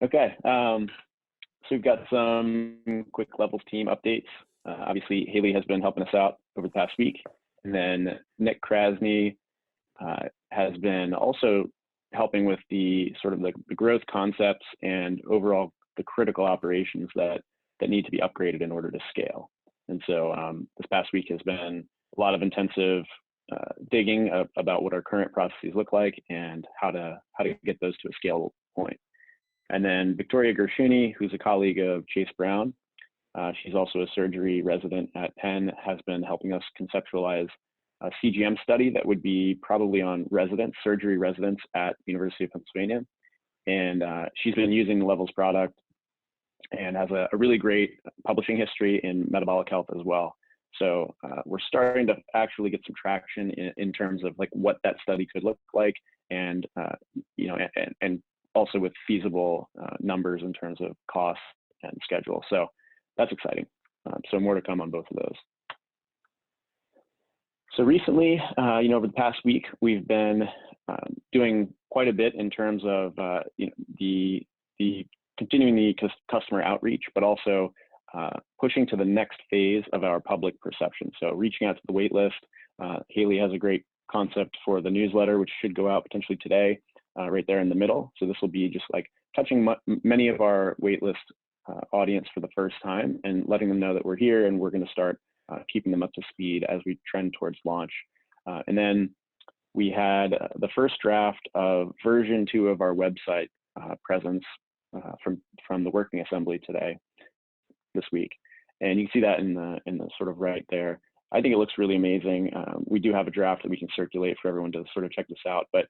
Okay, so we've got some quick levels team updates. Obviously, Haley has been helping us out over the past week, and then Nick Krasny has been also helping with the sort of the growth concepts and overall the critical operations that need to be upgraded in order to scale. And so this past week has been a lot of intensive digging about what our current processes look like and how to get those to a scalable point. And then Victoria Gershuni, who's a colleague of Chase Brown, she's also a surgery resident at Penn, has been helping us conceptualize a CGM study that would be probably on surgery residents at the University of Pennsylvania. And she's been using the Levels product and has a really great publishing history in metabolic health as well. So we're starting to actually get some traction in terms of like what that study could look like, and and also with feasible numbers in terms of cost and schedule. So that's exciting. So more to come on both of those. So recently, over the past week, we've been doing quite a bit in terms of the continuing the customer outreach, but also pushing to the next phase of our public perception. So reaching out to the wait list. Haley has a great concept for the newsletter, which should go out potentially today, right there in the middle. So this will be just like touching many of our waitlist audience for the first time and letting them know that we're here and we're going to start keeping them up to speed as we trend towards launch. And then we had the first draft of version 2 of our website presence from the working assembly this week. And you can see that in the sort of right there. I think it looks really amazing. We do have a draft that we can circulate for everyone to sort of check this out. But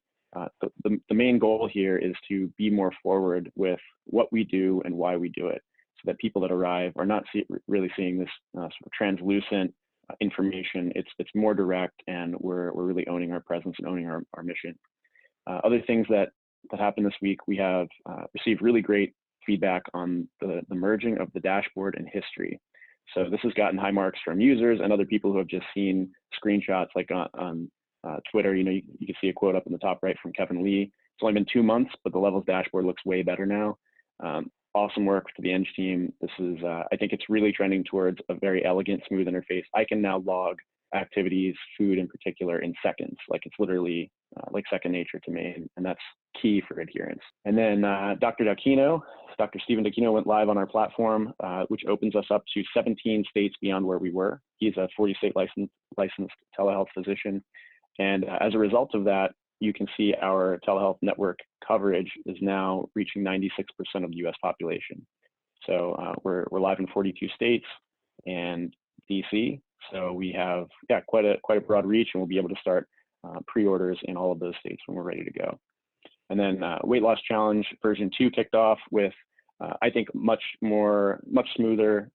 the main goal here is to be more forward with what we do and why we do it, so that people that arrive are not really seeing this sort of translucent information. It's more direct, and we're really owning our presence and owning our mission. Other things that happened this week, we have received really great feedback on the merging of the dashboard and history. So this has gotten high marks from users and other people who have just seen screenshots, like on Twitter. You can see a quote up in the top right from Kevin Lee. It's only been 2 months, but the Levels dashboard looks way better now. Awesome work to the Eng team. This is, I think it's really trending towards a very elegant, smooth interface. I can now log activities, food in particular, in seconds. Like it's literally like second nature to me, and that's key for adherence. And then Dr. Stephen Dacchino went live on our platform, which opens us up to 17 states beyond where we were. He's a 40-state licensed telehealth physician. And as a result of that, you can see our telehealth network coverage is now reaching 96% of the US population. So we're live in 42 states and DC. So we have quite a broad reach, and we'll be able to start pre-orders in all of those states when we're ready to go. And then Weight Loss Challenge version 2 kicked off with, I think, much smoother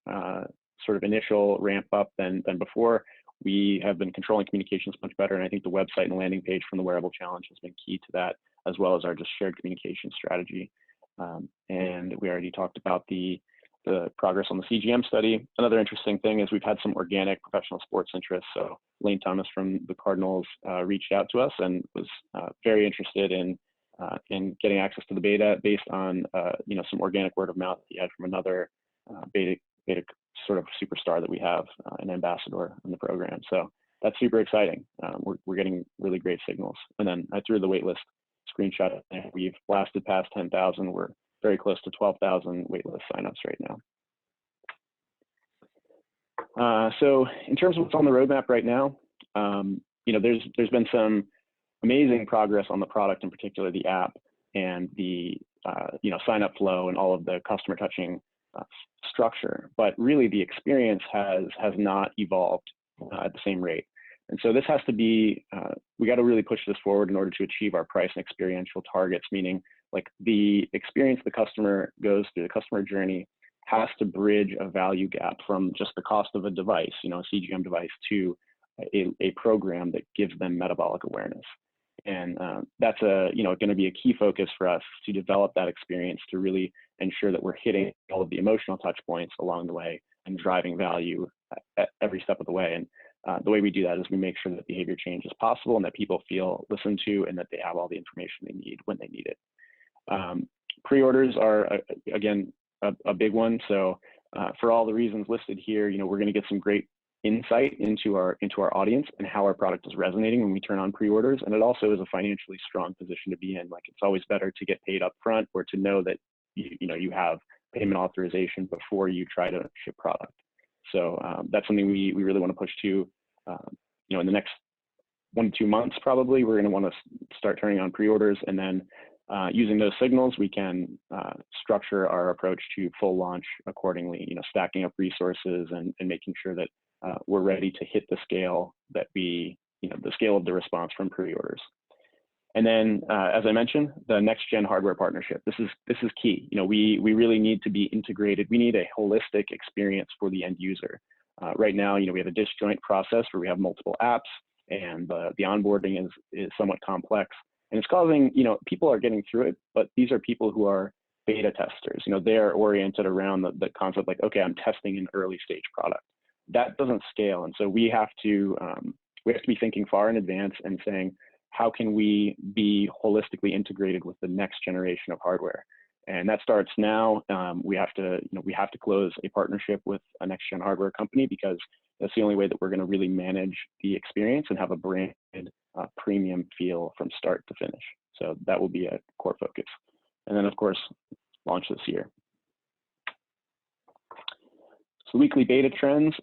sort of initial ramp up than before. We have been controlling communications much better, and I think the website and landing page from the Wearable Challenge has been key to that, as well as our just shared communication strategy. And we already talked about the progress on the CGM study. Another interesting thing is we've had some organic professional sports interests. So Lane Thomas from the Cardinals reached out to us and was very interested in getting access to the beta based on some organic word of mouth he had from another beta sort of superstar that we have, an ambassador in the program. So that's super exciting. We're getting really great signals. And then I threw the waitlist screenshot. We've blasted past 10,000. We're very close to 12,000 waitlist signups right now. So in terms of what's on the roadmap right now, there's been some amazing progress on the product, in particular the app and the sign up flow and all of the customer touching structure, but really the experience has not evolved at the same rate. And so this has to be, we got to really push this forward in order to achieve our price and experiential targets, meaning like the experience the customer goes through, the customer journey has to bridge a value gap from just the cost of a device, a CGM device, to a program that gives them metabolic awareness. And that's going to be a key focus for us to develop that experience, to really ensure that we're hitting all of the emotional touch points along the way and driving value at every step of the way. And the way we do that is we make sure that behavior change is possible and that people feel listened to and that they have all the information they need when they need it. Pre-orders are, again, a big one. So for all the reasons listed here, we're going to get some great insight into our audience and how our product is resonating when we turn on pre-orders. And it also is a financially strong position to be in. Like, it's always better to get paid up front, or to know that you have payment authorization before you try to ship product. So that's something we really want to push to. In the next 1 to 2 months, probably, we're going to want to start turning on pre-orders, and then using those signals, we can structure our approach to full launch accordingly, stacking up resources and making sure that we're ready to hit the scale that the scale of the response from pre-orders. And then, as I mentioned, the next gen hardware partnership. This is key. We really need to be integrated. We need a holistic experience for the end user. Right now, we have a disjoint process where we have multiple apps, and the onboarding is somewhat complex. And it's causing, people are getting through it, but these are people who are beta testers. They're oriented around the concept, like, okay, I'm testing an early stage product. That doesn't scale. And so we have to be thinking far in advance and saying, how can we be holistically integrated with the next generation of hardware? And that starts now. We have to close a partnership with a next gen hardware company, because that's the only way that we're going to really manage the experience and have a branded premium feel from start to finish. So that will be a core focus. And then, of course, launch this year. So weekly beta trends.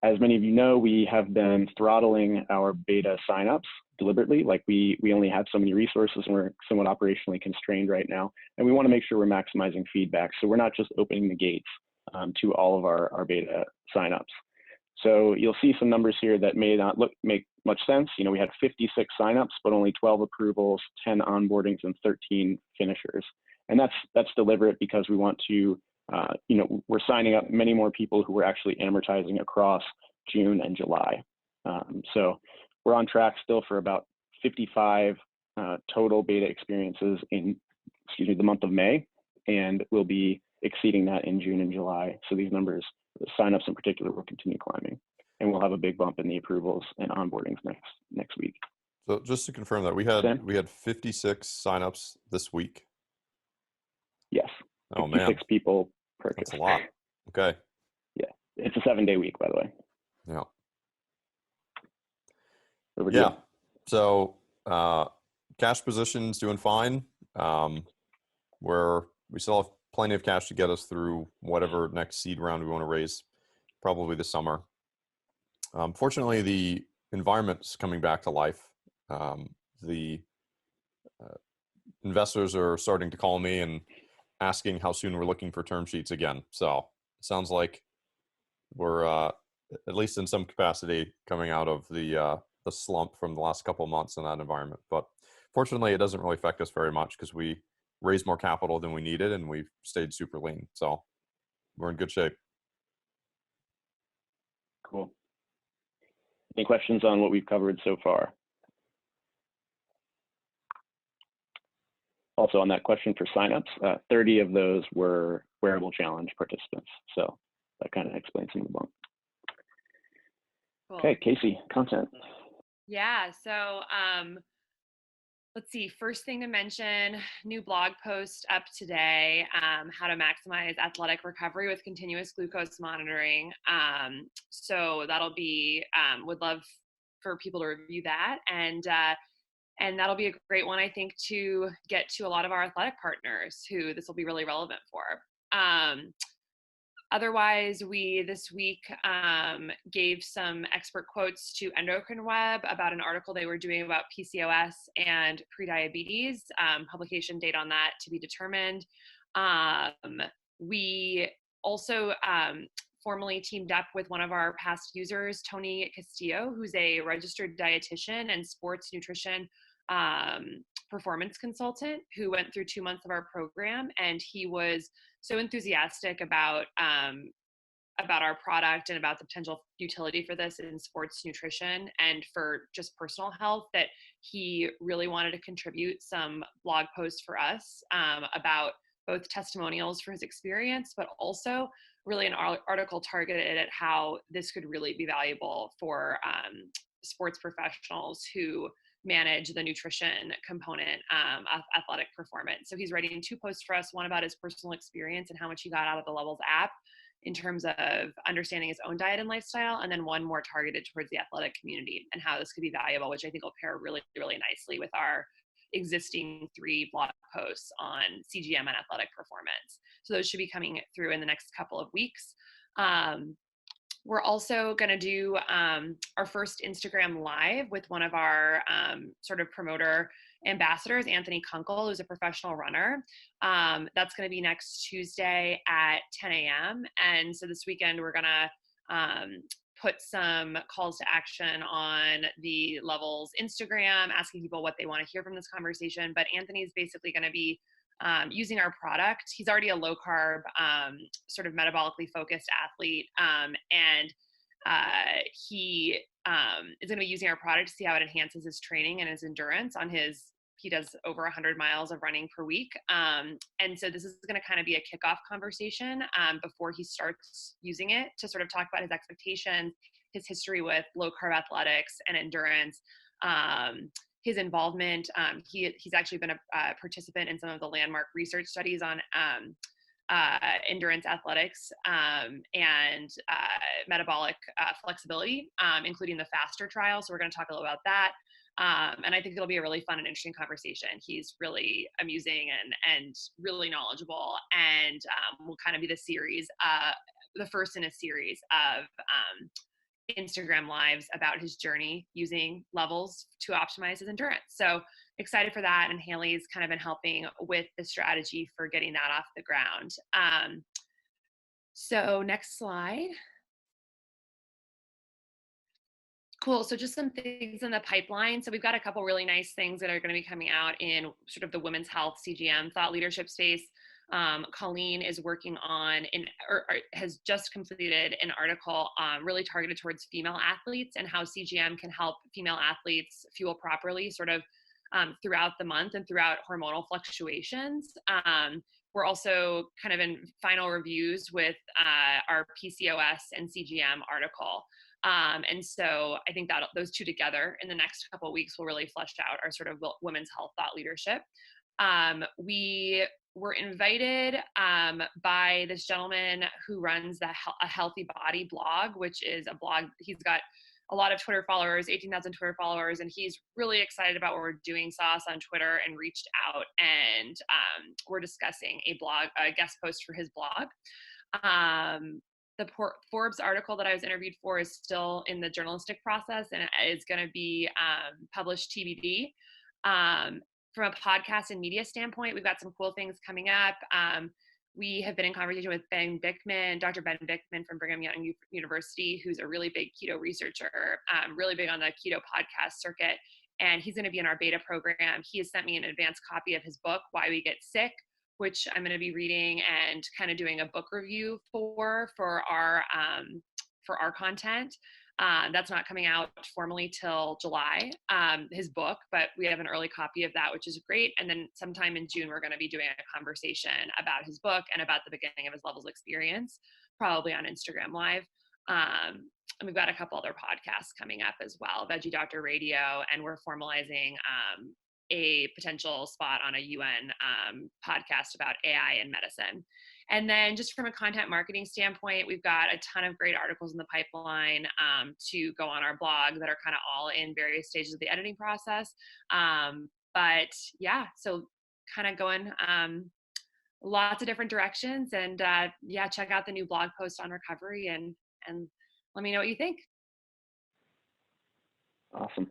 As many of you know, we have been throttling our beta signups deliberately. Like, we only had so many resources, and we're somewhat operationally constrained right now. And we want to make sure we're maximizing feedback. So we're not just opening the gates to all of our beta signups. So you'll see some numbers here that may not make much sense. We had 56 signups, but only 12 approvals, 10 onboardings, and 13 finishers. And that's deliberate, because we want to, we're signing up many more people who we're actually amortizing across June and July. So we're on track still for about 55 total beta experiences in, the month of May, and we'll be exceeding that in June and July. So these numbers, the signups in particular, will continue climbing, and we'll have a big bump in the approvals and onboardings next week. So just to confirm that, we had 56 signups this week. Yes. Oh 56 man, people per case. That's a lot. Okay. Yeah, it's a 7-day week, by the way. Yeah. Overdue. So cash position's doing fine. We still have plenty of cash to get us through whatever next seed round we want to raise, probably this summer. Fortunately, the environment's coming back to life. The investors are starting to call me and asking how soon we're looking for term sheets again. So it sounds like we're at least in some capacity coming out of the slump from the last couple of months in that environment. But fortunately, it doesn't really affect us very much, because we raised more capital than we needed, and we've stayed super lean. So we're in good shape. Cool. Any questions on what we've covered so far? Also, on that question for signups, 30 of those were wearable challenge participants. So that kind of explains some of the bump. Cool. Okay, Casey, content. Yeah, so let's see. First thing to mention, new blog post up today, how to maximize athletic recovery with continuous glucose monitoring. So that'll be, would love for people to review that. And that'll be a great one, I think, to get to a lot of our athletic partners who this will be really relevant for. Otherwise, we this week gave some expert quotes to Endocrine Web about an article they were doing about PCOS and prediabetes, publication date on that to be determined. We also formally teamed up with one of our past users, Tony Castillo, who's a registered dietitian and sports nutrition performance consultant who went through 2 months of our program, and he was so enthusiastic about our product and about the potential utility for this in sports nutrition and for just personal health that he really wanted to contribute some blog posts for us about both testimonials for his experience, but also really an article targeted at how this could really be valuable for sports professionals who manage the nutrition component of athletic performance. So he's writing 2 posts for us, one about his personal experience and how much he got out of the Levels app in terms of understanding his own diet and lifestyle, and then one more targeted towards the athletic community and how this could be valuable, which I think will pair really, really nicely with our existing 3 blog posts on CGM and athletic performance. So those should be coming through in the next couple of weeks. We're also going to do our first Instagram Live with one of our sort of promoter ambassadors, Anthony Kunkel, who's a professional runner. That's going to be next Tuesday at 10 a.m. And so this weekend, we're going to put some calls to action on the Levels Instagram, asking people what they want to hear from this conversation. But Anthony's basically going to be using our product. He's already a low carb, sort of metabolically focused athlete. And he is going to be using our product to see how it enhances his training and his endurance on he does over 100 miles of running per week. And so this is going to kind of be a kickoff conversation before he starts using it, to sort of talk about his expectations, his history with low carb athletics and endurance, his involvement. He's actually been a participant in some of the landmark research studies on endurance athletics and metabolic flexibility, including the FASTER trial. So we're going to talk a little about that. And I think it'll be a really fun and interesting conversation. He's really amusing and really knowledgeable, and will kind of be the first in a series of Instagram Lives about his journey using Levels to optimize his endurance. So excited for that. And Haley's kind of been helping with the strategy for getting that off the ground. So next slide. Cool. So just some things in the pipeline. So we've got a couple really nice things that are going to be coming out in sort of the women's health CGM thought leadership space. Colleen is working on or has just completed an article really targeted towards female athletes and how CGM can help female athletes fuel properly sort of throughout the month and throughout hormonal fluctuations. We're also kind of in final reviews with our PCOS and CGM article. And so I think that those two together in the next couple of weeks will really flesh out our sort of women's health thought leadership. We were invited by this gentleman who runs a Healthy Body blog, which is a blog. He's got a lot of Twitter followers, 18,000 Twitter followers, and he's really excited about what we're doing. Saw us on Twitter and reached out, and we're discussing a guest post for his blog. The Forbes article that I was interviewed for is still in the journalistic process, and it's going to be published TBD. From a podcast and media standpoint, we've got some cool things coming up. We have been in conversation with Dr. Ben Bickman from Brigham Young University, who's a really big keto researcher, really big on the keto podcast circuit. And he's going to be in our beta program. He has sent me an advanced copy of his book, Why We Get Sick, which I'm going to be reading and kind of doing a book review for our content. That's not coming out formally till July, his book, but we have an early copy of that, which is great. And then sometime in June, we're going to be doing a conversation about his book and about the beginning of his Levels experience, probably on Instagram Live. And we've got a couple other podcasts coming up as well, Veggie Doctor Radio, and we're formalizing a potential spot on a UN podcast about AI and medicine. And then just from a content marketing standpoint, we've got a ton of great articles in the pipeline to go on our blog that are kind of all in various stages of the editing process. But yeah, so kind of going lots of different directions, and yeah, check out the new blog post on recovery and let me know what you think. Awesome.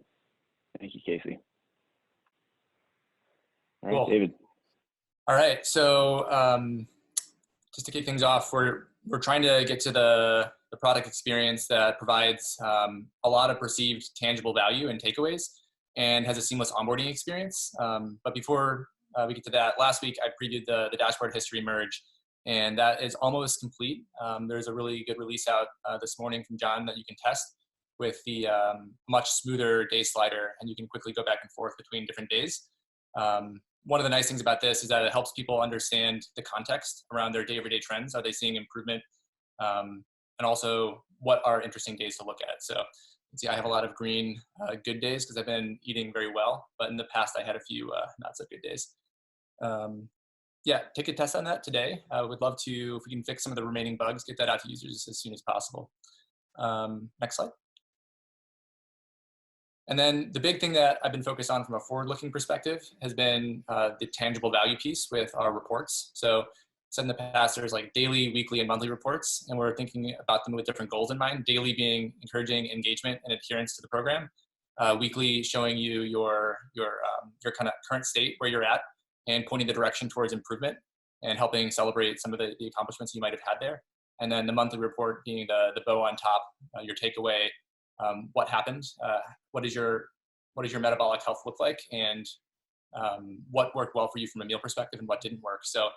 Thank you, Casey. All right, Cool. David. All right, so just to kick things off, we're trying to get to the product experience that provides a lot of perceived tangible value and takeaways and has a seamless onboarding experience. But before we get to that, last week I previewed the dashboard history merge, and that is almost complete. There's a really good release out this morning from John that you can test with the much smoother day slider, and you can quickly go back and forth between different days. One of the nice things about this is that it helps people understand the context around their day-over-day trends. Are they seeing improvement? And also, what are interesting days to look at? So can see I have a lot of green good days because I've been eating very well, but in the past I had a few not so good days. Yeah, take a test on that today. I would love to, if we can fix some of the remaining bugs, get that out to users as soon as possible. Next slide. And then the big thing that I've been focused on from a forward-looking perspective has been the tangible value piece with our reports. So said in the past, there's like daily, weekly, and monthly reports, and we're thinking about them with different goals in mind. Daily being encouraging engagement and adherence to the program. Weekly showing you your kind of current state, where you're at, and pointing the direction towards improvement and helping celebrate some of the accomplishments you might have had there. And then the monthly report being the bow on top, your takeaway, what happened, what does your metabolic health look like, and what worked well for you from a meal perspective and what didn't work. So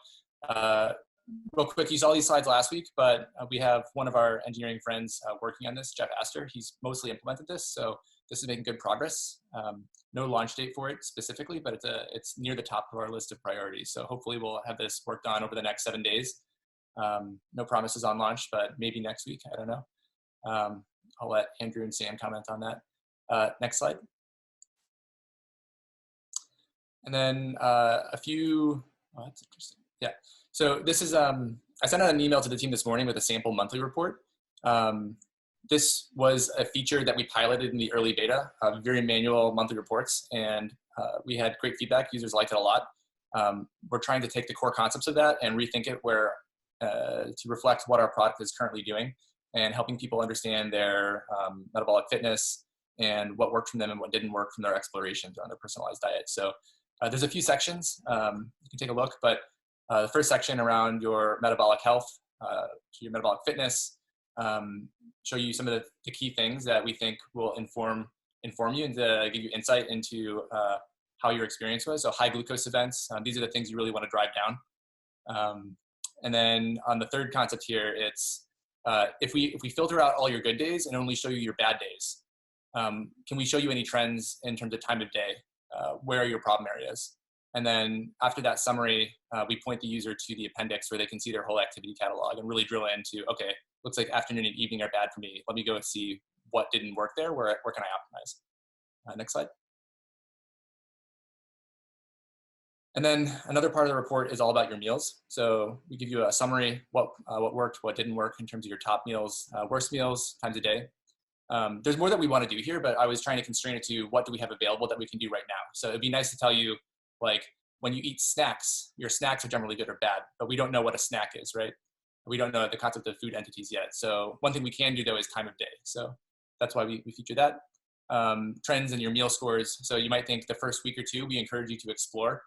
real quick, you saw these slides last week, but we have one of our engineering friends working on this, Jeff Astor. He's mostly implemented this, so this is making good progress. No launch date for it specifically, but it's near the top of our list of priorities. So hopefully we'll have this worked on over the next 7 days. No promises on launch, but maybe next week, I don't know. I'll let Andrew and Sam comment on that. Next slide. And then a few, oh, that's interesting. Yeah, so this is, I sent out an email to the team this morning with a sample monthly report. This was a feature that we piloted in the early beta, very manual monthly reports, and we had great feedback. Users liked it a lot. We're trying to take the core concepts of that and rethink it to reflect what our product is currently doing and helping people understand their metabolic fitness and what worked for them and what didn't work from their explorations on their personalized diet. So there's a few sections you can take a look, but the first section around your metabolic health, your metabolic fitness, show you some of the key things that we think will inform you and give you insight into how your experience was. So high glucose events, these are the things you really want to drive down. And then on the third concept here, it's if we filter out all your good days and only show you your bad days, can we show you any trends in terms of time of day? Where are your problem areas? And then after that summary, we point the user to the appendix where they can see their whole activity catalog and really drill into, okay, looks like afternoon and evening are bad for me. Let me go and see what didn't work there. Where can I optimize? Next slide. And then another part of the report is all about your meals. So we give you a summary, what worked, what didn't work in terms of your top meals, worst meals, times a day. There's more that we want to do here, but I was trying to constrain it to what do we have available that we can do right now. So it'd be nice to tell you, like, when you eat snacks, your snacks are generally good or bad, but we don't know what a snack is, right? We don't know the concept of food entities yet. So one thing we can do though is time of day. So that's why we feature that. Trends in your meal scores. So you might think the first week or two, we encourage you to explore,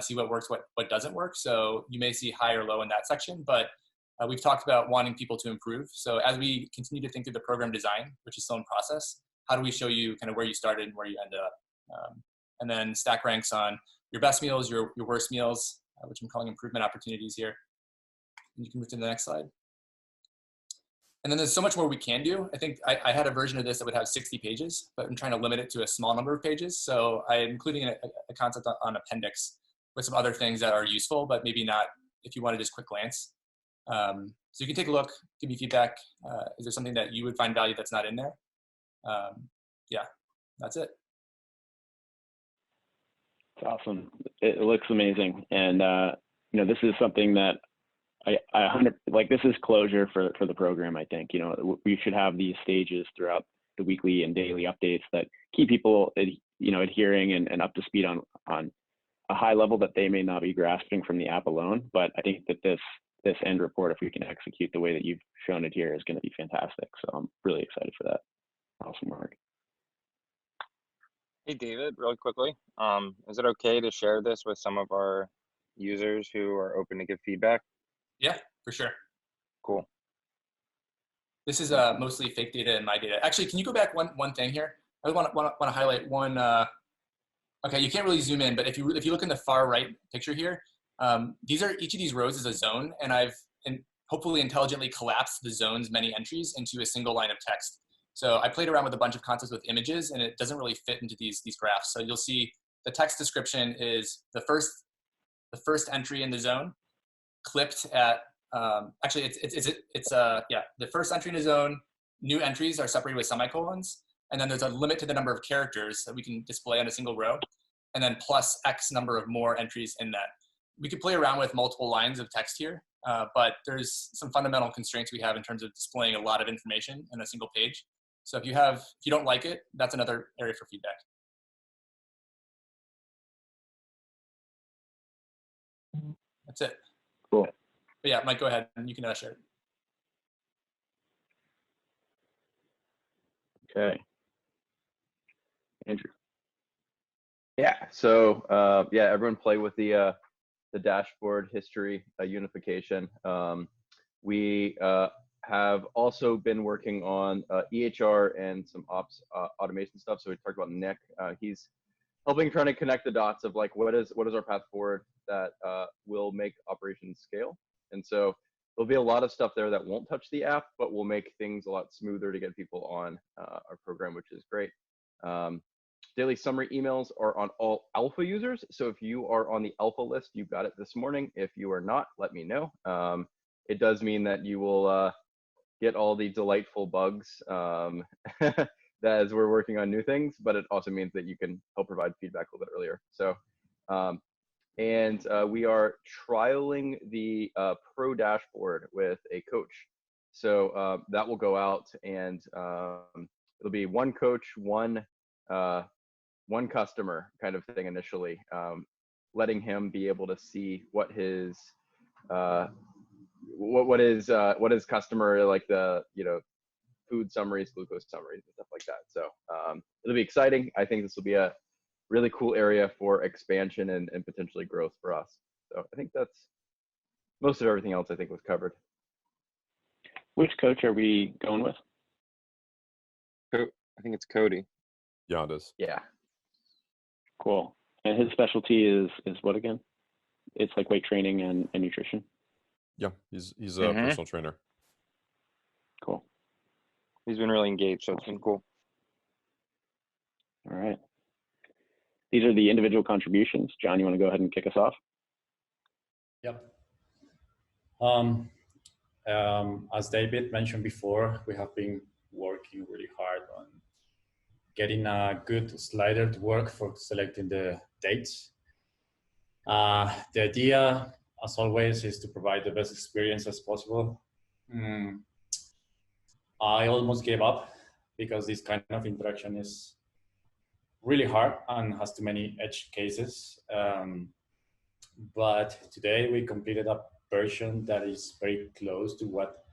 see what works, what doesn't work. So you may see high or low in that section, but we've talked about wanting people to improve. So as we continue to think through the program design, which is still in process, how do we show you kind of where you started and where you ended up? And then stack ranks on your best meals, your worst meals, which I'm calling improvement opportunities here. And you can move to the next slide. And then there's so much more we can do. I think I had a version of this that would have 60 pages, but I'm trying to limit it to a small number of pages. So I'm including a concept on appendix with some other things that are useful, but maybe not if you want to just quick glance. So you can take a look, give me feedback. Is there something that you would find value that's not in there? Yeah, that's it. It's awesome. It looks amazing. And, you know, this is something that this is closure for the program. I think, you know, we should have these stages throughout the weekly and daily updates that keep people, you know, adhering and up to speed on a high level that they may not be grasping from the app alone. But I think that this end report, if we can execute the way that you've shown it here, is going to be fantastic. So I'm really excited for that. Awesome work. Hey, David, really quickly, is it okay to share this with some of our users who are open to give feedback? Yeah, for sure. Cool. This is mostly fake data and my data. Actually, can you go back one thing here? I want to highlight one. Okay, you can't really zoom in, but if you look in the far right picture here, each of these rows is a zone, and I've hopefully intelligently collapsed the zone's many entries into a single line of text. So I played around with a bunch of concepts with images, and it doesn't really fit into these graphs. So you'll see the text description is the first entry in the zone, clipped at actually the first entry in the zone. New entries are separated with semicolons, And then there's a limit to the number of characters that we can display on a single row, and then plus X number of more entries in that. We could play around with multiple lines of text here, but there's some fundamental constraints we have in terms of displaying a lot of information in a single page. So if you don't like it, that's another area for feedback. That's it. Cool. But yeah, Mike, go ahead and you can share it. Okay. Andrew. Yeah. So yeah, everyone play with the dashboard history unification. We have also been working on EHR and some ops automation stuff. So we talked about Nick. He's helping trying to connect the dots of like what is our path forward that will make operations scale. And so there'll be a lot of stuff there that won't touch the app, but will make things a lot smoother to get people on our program, which is great. Daily summary emails are on all alpha users. So if you are on the alpha list, you got it this morning. If you are not, let me know. It does mean that you will get all the delightful bugs that as we're working on new things, but it also means that you can help provide feedback a little bit earlier. So, and we are trialing the pro dashboard with a coach. So that will go out, and it'll be one coach, one customer kind of thing initially, letting him be able to see what his what is customer, like the food summaries, glucose summaries, and stuff like that. So it'll be exciting. I think this will be a really cool area for expansion and potentially growth for us. So I think that's most of everything else I think was covered. Which coach are we going with? I think it's Cody. Yeah, it is. Yeah. Cool. And his specialty is what again? It's like weight training and nutrition. Yeah, he's a personal trainer. Cool. He's been really engaged, so it's been cool. All right. These are the individual contributions. John, you want to go ahead and kick us off? Yep. As David mentioned before, we have been working really hard on getting a good slider to work for selecting the dates. The idea, as always, is to provide the best experience as possible. I almost gave up because this kind of interaction is really hard and has too many edge cases. But today we completed a version that is very close to what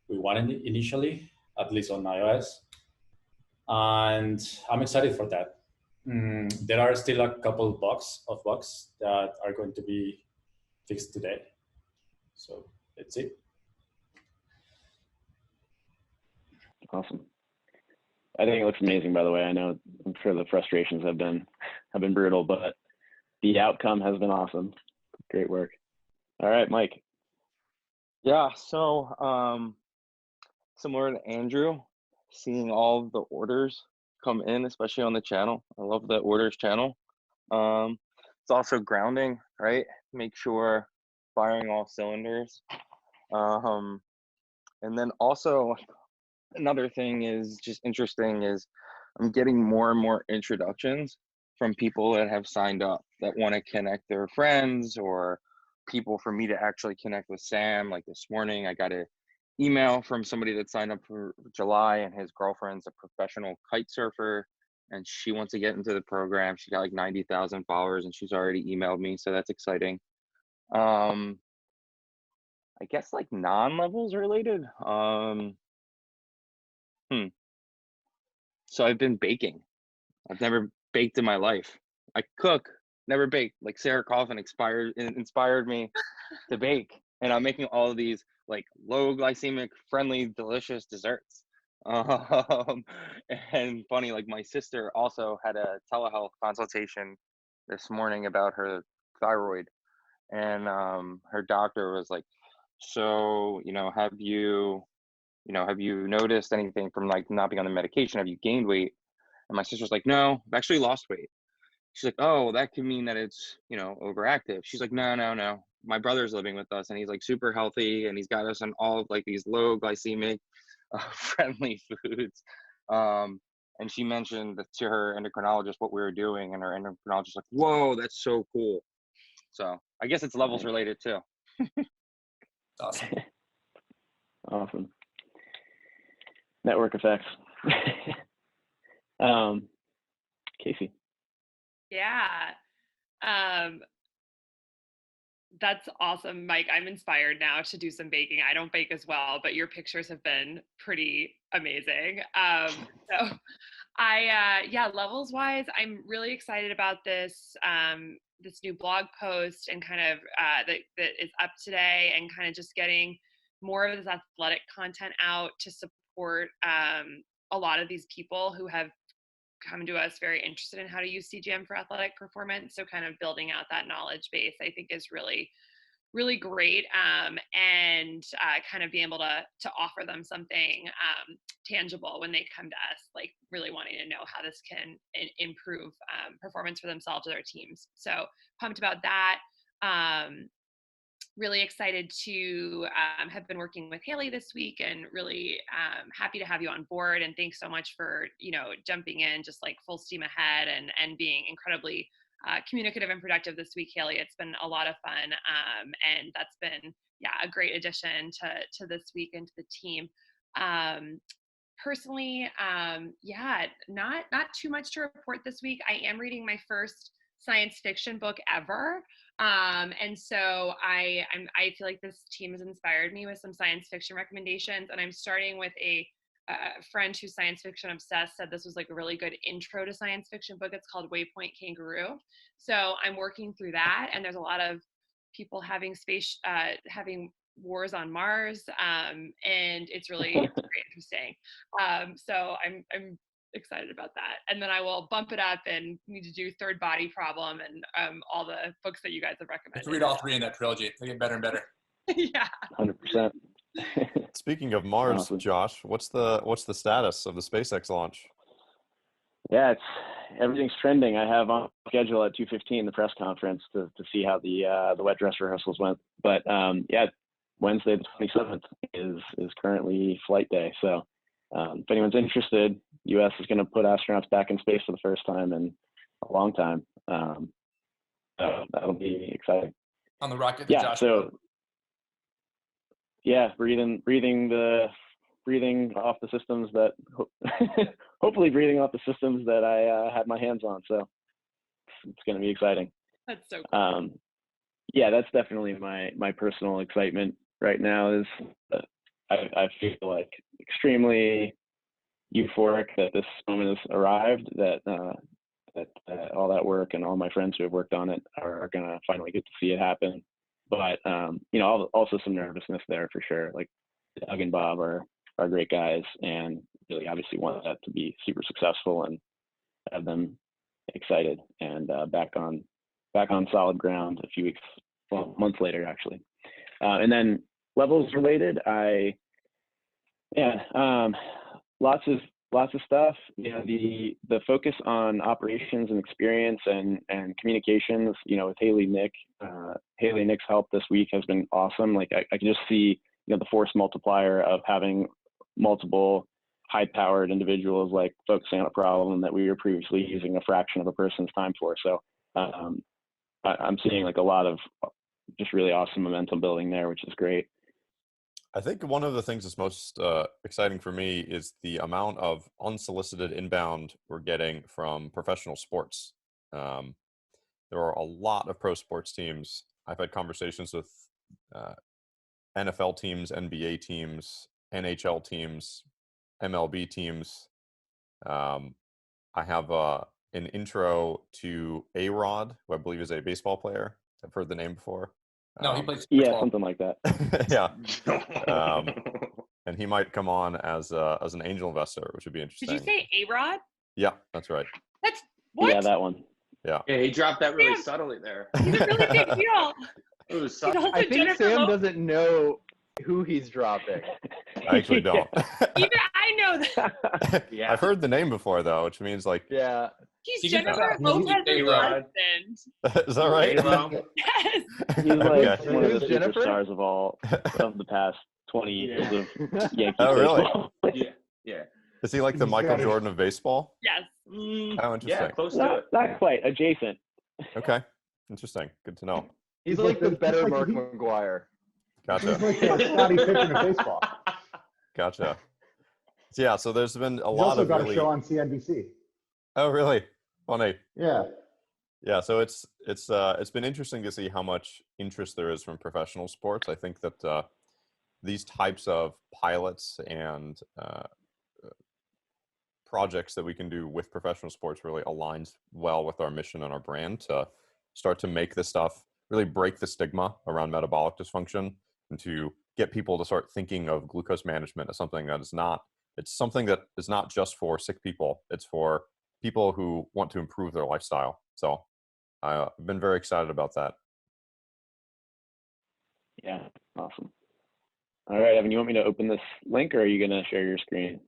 we wanted initially, at least on iOS. And I'm excited for that. There are still a couple bugs that are going to be fixed today. So let's see. Awesome. I think it looks amazing, by the way. I'm sure the frustrations have been brutal, but the outcome has been awesome. Great work. All right, Mike. Yeah, so similar to Andrew, seeing all of the orders come in, especially on the channel. I love the orders channel. It's also grounding, right? Make sure firing all cylinders. And then also another thing is just interesting is I'm getting more and more introductions from people that have signed up that want to connect their friends or people for me to actually connect with Sam. Like this morning, I got an email from somebody that signed up for July, and his girlfriend's a professional kite surfer and she wants to get into the program. She got like 90,000 followers and she's already emailed me. So that's exciting. I guess like non-levels related. So I've been baking. I've never baked in my life. I cook, never baked. Like Sarah Coffin inspired me to bake. And I'm making all of these like low glycemic, friendly, delicious desserts. And funny, like my sister also had a telehealth consultation this morning about her thyroid. And her doctor was like, so, have you noticed anything from like not being on the medication? Have you gained weight? And my sister's like, no, I've actually lost weight. She's like, oh, well, that could mean that it's, overactive. She's like, no. My brother's living with us and he's like super healthy and he's got us on all of like these low glycemic friendly foods. And and she mentioned to her endocrinologist what we were doing, and her endocrinologist was like, whoa, that's so cool. So I guess it's levels related too. Awesome. Awesome. Network effects. Casey. Yeah. That's awesome, Mike. I'm inspired now to do some baking. I don't bake as well, but your pictures have been pretty amazing. So yeah, levels wise, I'm really excited about this, this new blog post and kind of, that is up today, and kind of just getting more of this athletic content out to support, a lot of these people who have come to us very interested in how to use CGM for athletic performance. So kind of building out that knowledge base, I think, is really, really great. And kind of being able to offer them something tangible when they come to us, like really wanting to know how this can improve performance for themselves or their teams. So pumped about that. Really excited to have been working with Haley this week, and really happy to have you on board. And thanks so much for, jumping in just like full steam ahead and being incredibly communicative and productive this week, Haley. It's been a lot of fun. And that's been, a great addition to this week and to the team. Personally, not too much to report this week. I am reading my first science fiction book ever. And so I feel like this team has inspired me with some science fiction recommendations, and I'm starting with a friend who's science fiction obsessed, said this was like a really good intro to science fiction book. It's called Waypoint Kangaroo. So I'm working through that, and there's a lot of people having having wars on Mars, and it's really very interesting. So I'm excited about that. And then I will bump it up and need to do Third Body Problem and all the books that you guys have recommended. Let's read all three in that trilogy. They get better and better. Yeah. 100%. Speaking of Mars, Awesome. Josh, what's the status of the SpaceX launch? Yeah, everything's trending. I have on schedule at 2:15 the press conference to see how the wet dress rehearsals went. But Wednesday the 27th is currently flight day. So if anyone's interested, U.S. is going to put astronauts back in space for the first time in a long time. So that'll be exciting. On the rocket, Josh. So breathing off the systems that hopefully breathing off the systems that I had my hands on. So it's going to be exciting. That's so cool. That's definitely my personal excitement right now. Is I feel like extremely euphoric that this moment has arrived, that all that work and all my friends who have worked on it are going to finally get to see it happen. But also some nervousness there for sure. Like Doug and Bob are great guys, and really obviously want that to be super successful and have them excited and back on solid ground a few months later actually. And then levels related, lots of stuff. The focus on operations and experience and communications, with Haley and Nick's help this week has been awesome. Like I can just see, the force multiplier of having multiple high-powered individuals like focusing on a problem that we were previously using a fraction of a person's time for. So I'm seeing like a lot of just really awesome momentum building there, which is great. I think one of the things that's most exciting for me is the amount of unsolicited inbound we're getting from professional sports. There are a lot of pro sports teams. I've had conversations with NFL teams, NBA teams, NHL teams, MLB teams. I have an intro to A-Rod, who I believe is a baseball player. I've heard the name before. No, he plays football. Yeah, something like that. Yeah. And he might come on as an angel investor, which would be interesting. Did you say A-Rod? Yeah, that's right. That's what? Yeah, that one. Yeah. Yeah, he dropped that really subtly there. He's a really big deal. It was subtle. Also I think Jennifer Sam Lopez. doesn't know who he's dropping. I actually don't. Even I know that. Yeah. I've heard the name before though, which means like Yeah. He's You can Jennifer tell. Lopez's A-Rod. husband. is that right? Yes. He's like Okay. one of the Who's Jennifer? superstars of the past 20 years of Yankees Oh, really? baseball. Yeah. Is he like the He's Michael got Jordan of baseball? Yes. Oh, interesting. Yeah, close to it. Not quite adjacent. Okay, interesting. Good to know. He's like the better he's Mark like, McGuire. Gotcha. He's like Scottie Pippen of baseball. Gotcha. So, yeah, so there's been a He's lot also of got really. a show on CNBC. Oh, really? Funny. Yeah. Yeah, so it's been interesting to see how much interest there is from professional sports. I think that these types of pilots and projects that we can do with professional sports really aligns well with our mission and our brand to start to make this stuff really break the stigma around metabolic dysfunction and to get people to start thinking of glucose management as something that is not, it's something that is not just for sick people. It's for people who want to improve their lifestyle. So I've been very excited about that. Yeah, awesome. All right, Evan, you want me to open this link or are you going to share your screen?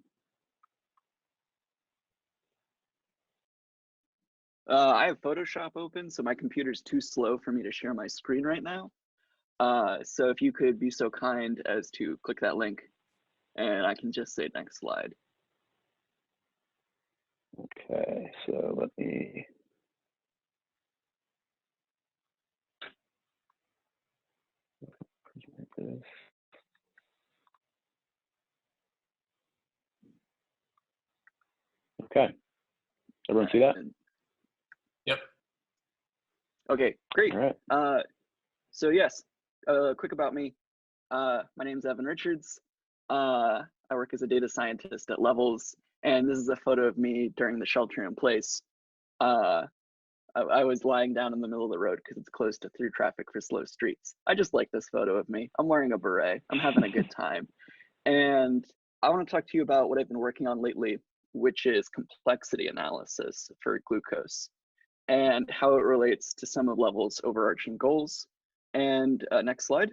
I have Photoshop open, so my computer's too slow for me to share my screen right now. So if you could be so kind as to click that link, and I can just say next slide. Okay, so let me. This. Okay, everyone see that? Yep. Okay, great. All right. So yes, quick about me. My name's Evan Richards. I work as a data scientist at Levels, and this is a photo of me during the shelter in place. I was lying down in the middle of the road because it's closed to through traffic for slow streets. I just like this photo of me. I'm wearing a beret. I'm having a good time. And I want to talk to you about what I've been working on lately, which is complexity analysis for glucose and how it relates to some of Levels' overarching goals. And next slide.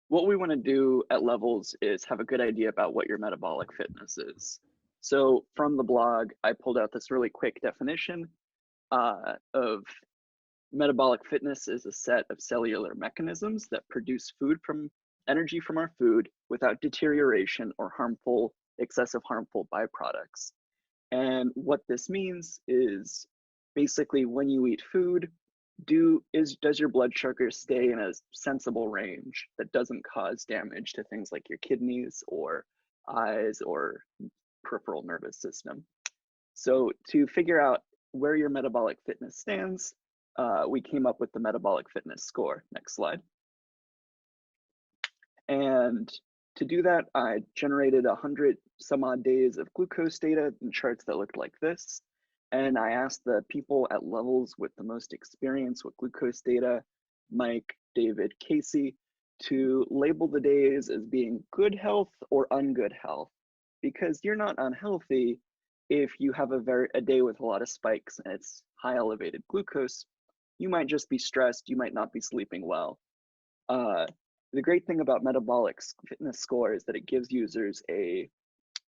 What we want to do at Levels is have a good idea about what your metabolic fitness is. So from the blog, I pulled out this really quick definition of metabolic fitness is a set of cellular mechanisms that produce energy from our food without deterioration or excessive harmful byproducts. And what this means is basically when you eat food, does your blood sugar stay in a sensible range that doesn't cause damage to things like your kidneys or eyes or peripheral nervous system? So to figure out where your metabolic fitness stands, we came up with the metabolic fitness score. Next slide. And to do that, I generated 100 some odd days of glucose data in charts that looked like this. And I asked the people at Levels with the most experience with glucose data, Mike, David, Casey, to label the days as being good health or ungood health, because you're not unhealthy if you have a day with a lot of spikes and it's high elevated glucose. You might just be stressed, you might not be sleeping well. The great thing about metabolic fitness score is that it gives users a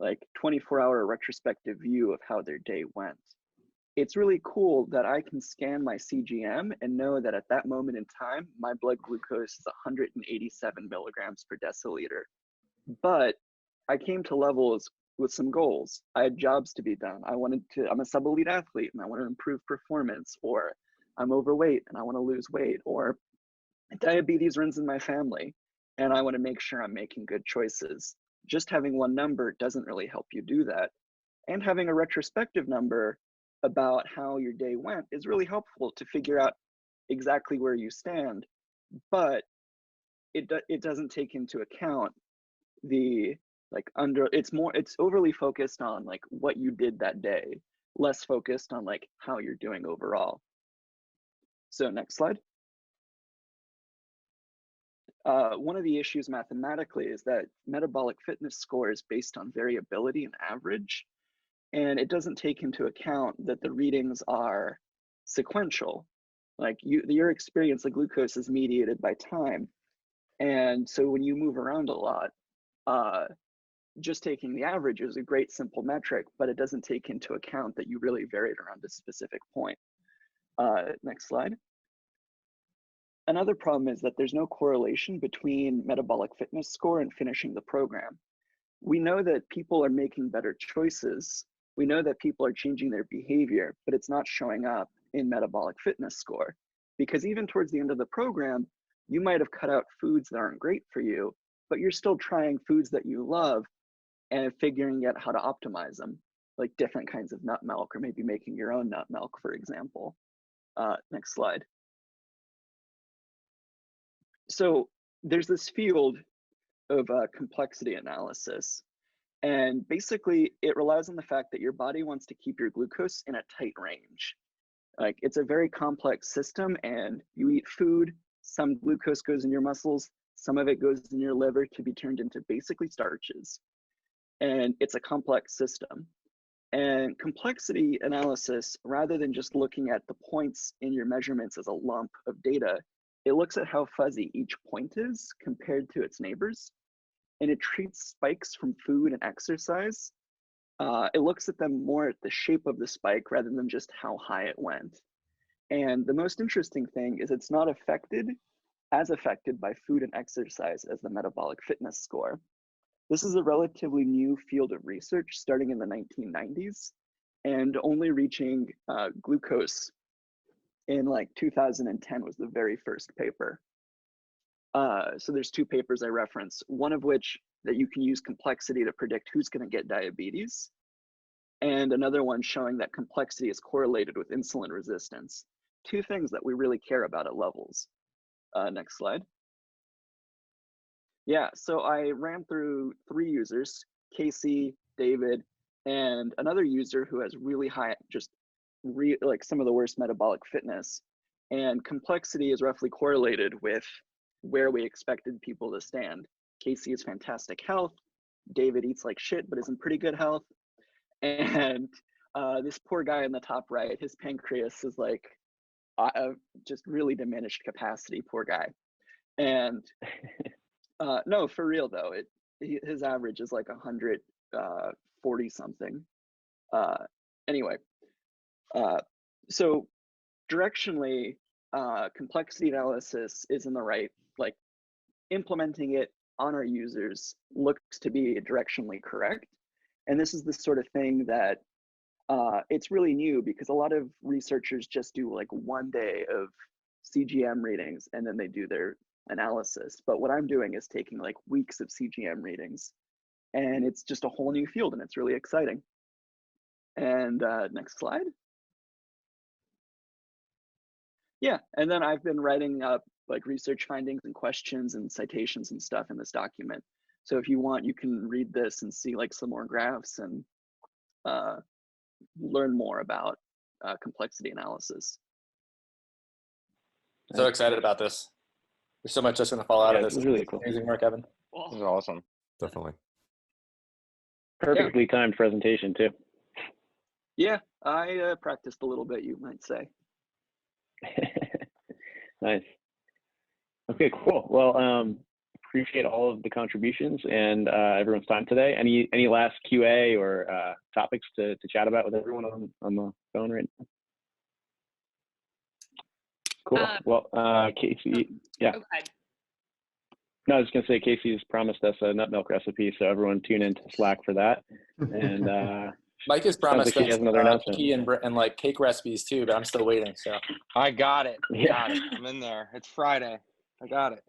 24-hour retrospective view of how their day went. It's really cool that I can scan my CGM and know that at that moment in time, my blood glucose is 187 milligrams per deciliter. But I came to Levels with some goals. I had jobs to be done. I'm a sub-elite athlete and I want to improve performance, or I'm overweight and I want to lose weight, or diabetes runs in my family and I want to make sure I'm making good choices. Just having one number doesn't really help you do that. And having a retrospective number about how your day went is really helpful to figure out exactly where you stand, but it doesn't take into account the it's overly focused on what you did that day, less focused on how you're doing overall. So next slide. One of the issues mathematically is that metabolic fitness score is based on variability and average, and it doesn't take into account that the readings are sequential. Your experience of glucose is mediated by time, and so when you move around a lot, just taking the average is a great simple metric, but it doesn't take into account that you really varied around a specific point. Next slide. Another problem is that there's no correlation between metabolic fitness score and finishing the program. we know that people are making better choices. We know that people are changing their behavior, but it's not showing up in metabolic fitness score. Because even towards the end of the program, you might have cut out foods that aren't great for you, but you're still trying foods that you love and figuring out how to optimize them, like different kinds of nut milk, or maybe making your own nut milk, for example. Next slide. So there's this field of complexity analysis. And basically, it relies on the fact that your body wants to keep your glucose in a tight range. Like, it's a very complex system, and you eat food, some glucose goes in your muscles, some of it goes in your liver to be turned into basically starches. And it's a complex system. And complexity analysis, rather than just looking at the points in your measurements as a lump of data, it looks at how fuzzy each point is compared to its neighbors. And it treats spikes from food and exercise. It looks at them more at the shape of the spike rather than just how high it went. And the most interesting thing is it's not as affected by food and exercise as the metabolic fitness score. This is a relatively new field of research starting in the 1990s and only reaching glucose in like 2010 was the very first paper. So there's two papers I reference, one of which that you can use complexity to predict who's going to get diabetes, and another one showing that complexity is correlated with insulin resistance. Two things that we really care about at Levels. Next slide. Yeah, so I ran through 3 users, Casey, David, and another user who has really high, like some of the worst metabolic fitness. And complexity is roughly correlated with where we expected people to stand. Casey has fantastic health. David eats like shit, but is in pretty good health. And this poor guy in the top right, his pancreas is like just really diminished capacity, poor guy. And no, for real though, his average is like 140 something. Anyway, so directionally, complexity analysis is in the right, like implementing it on our users looks to be directionally correct. And this is the sort of thing that it's really new because a lot of researchers just do like 1 day of CGM readings and then they do their analysis. But what I'm doing is taking like weeks of CGM readings, and it's just a whole new field and it's really exciting. And next slide. Yeah, and then I've been writing up like research findings and questions and citations and stuff in this document. So if you want, you can read this and see like some more graphs and learn more about complexity analysis. So excited about this. There's so much that's going to fall out of this. It's really cool. Amazing work, Evan. This is awesome. Definitely. Perfectly timed presentation too. Yeah, I practiced a little bit, you might say. Nice. Okay, cool. Well, appreciate all of the contributions and everyone's time today. Any last QA or topics to chat about with everyone on the phone right now? Cool. Well, Casey, yeah. Okay. No, I was going to say Casey's promised us a nut milk recipe, so everyone tune into Slack for that. And Mike has promised like he has another announcement. cookie and like cake recipes too, but I'm still waiting. So I got it. Yeah. Got it. I'm in there. It's Friday. I got it.